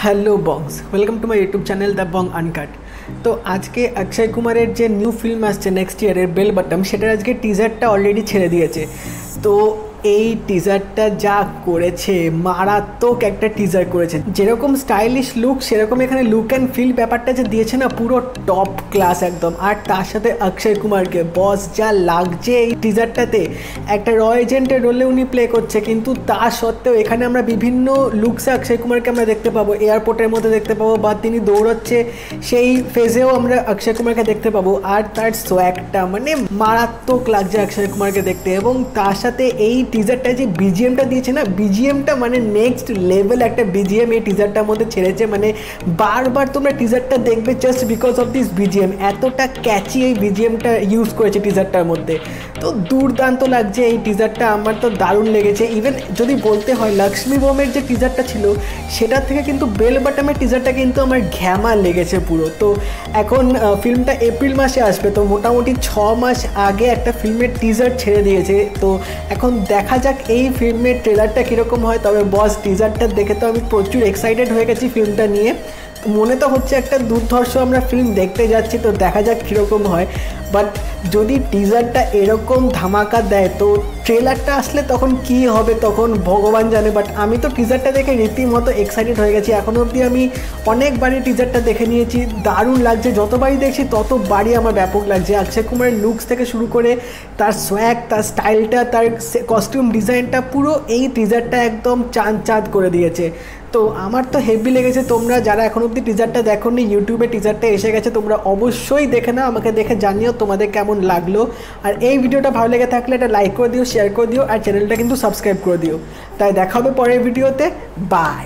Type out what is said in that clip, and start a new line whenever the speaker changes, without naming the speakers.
Hello bongs welcome to my YouTube channel the bong uncut. तो आज के अक्षय कुमारेर जे न्यू फिल्म आसছে नेक्स्ट ईयर बेल बटम सेटार आज के टीजारटा अलरेडी छेड़े दिएছে। तो এই টিজারটা যা করেছে মারাত্মক একটা টিজার করেছে, যেরকম স্টাইলিশ লুক সেরকম এখানে লুক অ্যান্ড ফিল ব্যাপারটা যে দিয়েছে না পুরো টপ ক্লাস একদম। আর তার সাথে অক্ষয় কুমারকে বস যা লাগছে এই টিজারটাতে, একটা র এজেন্টের রোলে উনি প্লে করছে, কিন্তু তা সত্ত্বেও এখানে আমরা বিভিন্ন লুকসে অক্ষয় কুমারকে আমরা দেখতে পাবো, এয়ারপোর্টের মধ্যে দেখতে পাবো বা তিনি দৌড়াচ্ছে সেই ফেজেও আমরা অক্ষয় কুমারকে দেখতে পাবো। আর তার সোয়াগটা মানে মারাত্মক লাগছে অক্ষয় কুমারকে দেখতে। এবং তার সাথে এই টিজারটা যে বিজিএমটা দিয়েছে না, বিজিএমটা মানে নেক্সট লেভেল একটা বিজিএম এই টিজারটার মধ্যে ছেড়েছে। মানে বারবার তোমরা টিজারটা দেখবে just because of this BGM, এতটা ক্যাচি এই বিজিএমটা ইউজ করেছে টিজারটার মধ্যে। তো দুর্দান্ত লাগছে এই টিজারটা, আমার তো দারুণ লেগেছে। ইভেন যদি বলতে হয় লক্ষ্মী বোমের যে টিজারটা ছিল সেটার থেকে কিন্তু বেল বটমের টিজারটা কিন্তু আমার ঘ্যামা লেগেছে পুরো। তো এখন ফিল্মটা এপ্রিল মাসে আসবে, তো মোটামুটি 6 মাস আগে একটা ফিল্মের টিজার ছেড়ে দিয়েছে। তো এখন দেখা যাক এই ফিল্মের ট্রেলারটা কীরকম হয়। তবে বস টিজারটা দেখে তো আমি প্রচুর এক্সাইটেড হয়ে গেছি ফিল্মটা নিয়ে। মনে তো হচ্ছে একটা দুর্ধর্ষ আমরা ফিল্ম দেখতে যাচ্ছি, তো দেখা যাক কীরকম হয়। বাট যদি টিজারটা এরকম ধামাকা দেয় তো ট্রেলারটা আসলে তখন কি হবে তখন ভগবান জানে। বাট আমি তো টিজারটা দেখে রীতিমতো এক্সাইটেড হয়ে গেছি। এখনও অবধি আমি অনেকবারই টিজারটা দেখে নিয়েছি, দারুণ লাগছে, যতবারই দেখছি ততবারই আমার ব্যাপক লাগছে। অক্ষয় কুমারের লুকস থেকে শুরু করে তার সোয়াগ, তার স্টাইলটা, তার কস্টিউম ডিজাইনটা, পুরো এই টিজারটা একদম চাঁদ করে দিয়েছে। তো আমার তো হেভি লেগেছে। তোমরা যারা এখন অবধি টিজারটা দেখোনি, ইউটিউবে টিজারটা এসে গেছে, তোমরা অবশ্যই দেখে নাও, আমাকে দেখে জানিও তোমাদের কেমন লাগলো। আর এই ভিডিওটা ভালো লেগে থাকলে এটা লাইক করে দিও, শেয়ার করে দিও, আর চ্যানেলটা কিন্তু সাবস্ক্রাইব করে দিও। তাই দেখা হবে পরের ভিডিওতে, বাই।